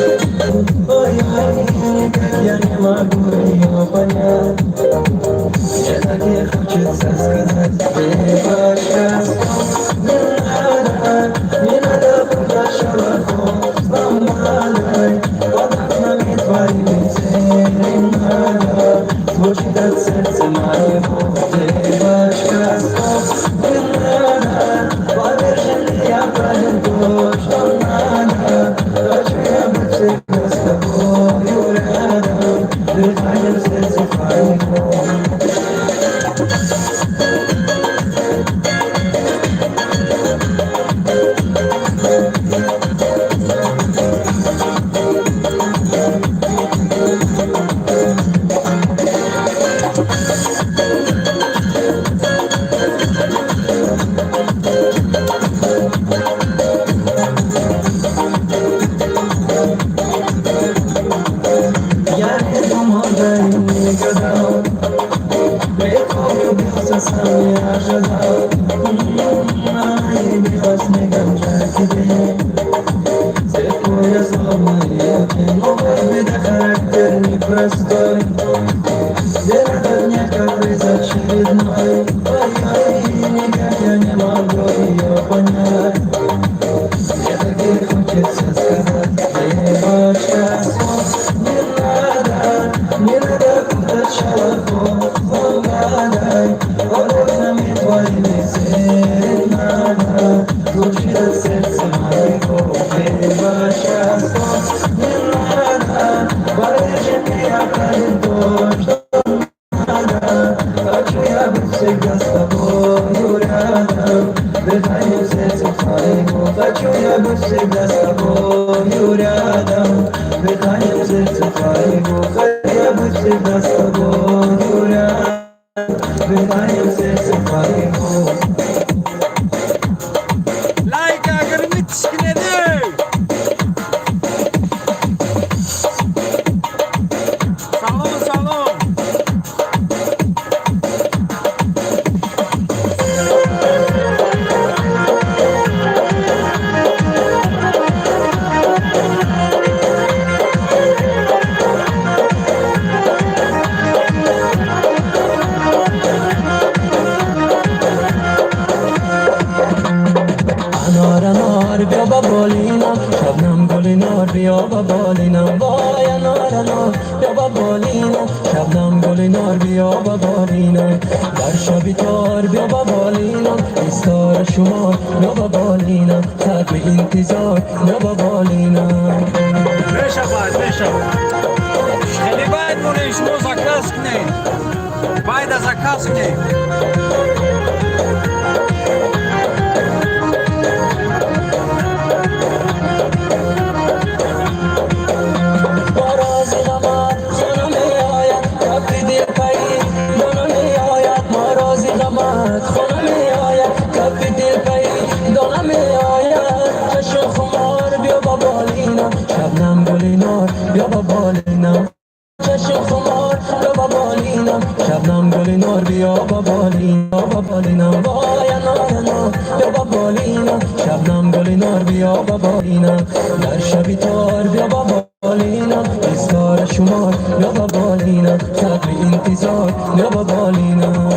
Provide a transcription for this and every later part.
Ой, ой, как я не могу ее понять. Мне так не хочется сказать девочка, не надо, не надо быть шалахом. Сломанной под окнами твоими серенада звучит от сердца моего девочка. Не надо, поверь же, я пройду то, что надо. Хочу я быть всегда с тобою рядом, дыханием в сердце твоего. Я не думал, да и не гадал, легко влюбился, сам не ожидал. И во снегом жаркий день, слепой я словно елки, новая беда, характер непростой. День ото дня, как безочередной. Ой-ой, никак я не могу ее понять. Мне так и хочется сказать, девочка, не надо, не надо путать шалахом. Помогай, под окнами твоими серенада звучит от сердца моего, девочка, не надо, поверь же, я пройду то, что надо. Хочу я быть всегда с тобою рядом, дыханием в сердце твоего. Хочу я быть всегда с тобою рядом, дыханием в сердце твоего. Хочу я быть всегда с тобою рядом, дыханием в сердце твоего. Лайка гермитскнеди. Salom, salom. انار انار بیا با بالینم، شبنم گل نار بیا با بالینم. وای انار انار بیا با بالینم، شبنم گل نار بیا با بالینم. در شبی تار بیا با بالینم، ایستار شمار بیا با بالینم. تب انتظار بیا با بالینم. Бешабай. Или байт муне шмо заказ кне. Байда заказ кне. باراز غمت خانه می آید، کبری دل پی دانه می آید. باراز غمت خانه می آید، کبری دل پی دانه می آید. چشم خمار بیا با بالینم، شبنم گل نار بیا با بالینم. چشم خمار بیا با بالینم، شبنم گل نار بیا با بالینم. وای انار انار بیا با بالینم، شبنم گل نار بیا با بالینم. در شبی تار بیا با بالینم، ایستار شمار بیا با بالینم. تب انتظار بیا با بالینم.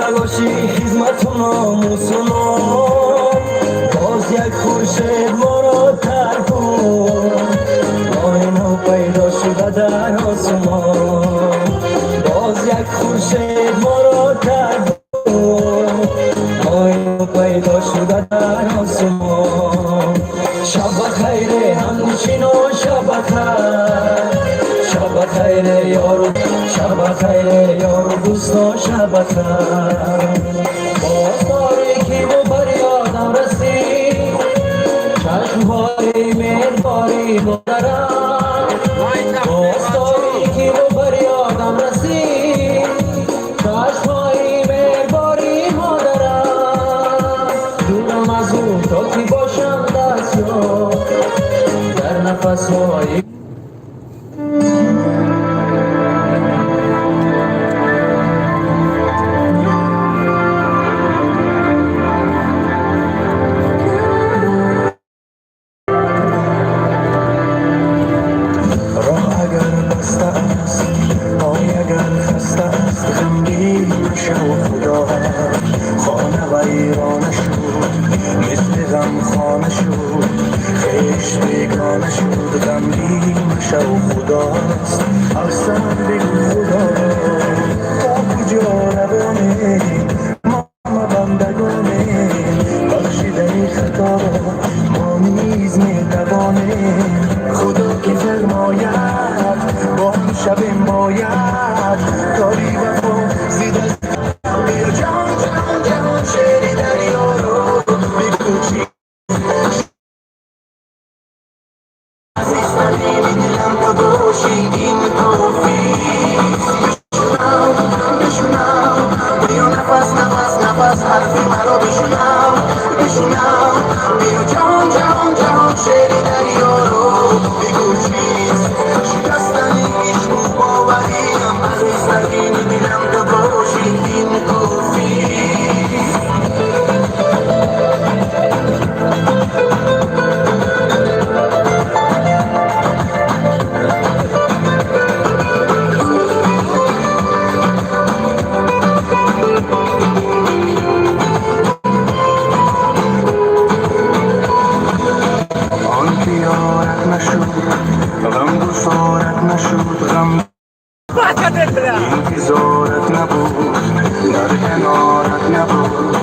نباشی خدمتون ناموسونو باز یک خورشید ما را ترک کن ماه نو پیدا شده در آسمان باز یک خورشید ما را ترک کن ماه نو پیدا شده در آسمان شب خیر همچینو شب خیر شب خیر یارو شب خیر یارو دوستا شب خیر با تاریکی و بریادم رسید چشمهای مهربانی مادرم با تاریکی و بریادم رسید چشمهای مهربانی مادرم دورم از اون تا کی باشم دست یار در نفسهای خانه شد خیش بیگانه شد غمگین مشه و خداست اصلا بگو خدا تا کجا روانه ما بندگانه بخشیدنی خطا را ما نیز میتوانیم خدا که فرماید با این شب باید کاری وفا زید از بیا جان جان جهان شعری دریا رو بگو چی دلم تو باشی این توفیق بشونم بیا نفس نفس نفس حرفی مرا بشونم بیا جان جان جهان شعری دریا رو بگو چیست شکستنی عشق و باوریم عزیزترین دلم تو باشی این توفیق غم گسارت نشد غم انتظارت نبود در کنارت نبود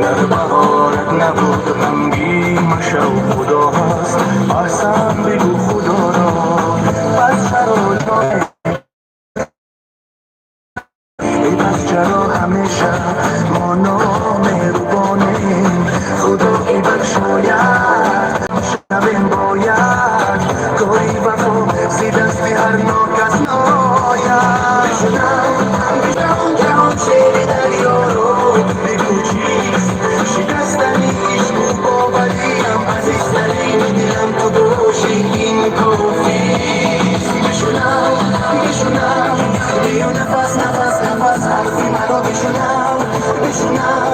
در بهارت نبود غمگین مشه و خدا هست احسن بگو خدا را پس چرا جانه ای پس چرا همیشه ما نامهربانیم خدا ای بخشاید شبیم باید کاری وفا زی دستی هر ناکس ناید بشنم جهان شعری دریا رو بگو چیست شکستنی عشق و باوریم عزیزترین دلم تو باشی این کافیست بشونم بیا نفس نفس نفس حرفی مرا بشونم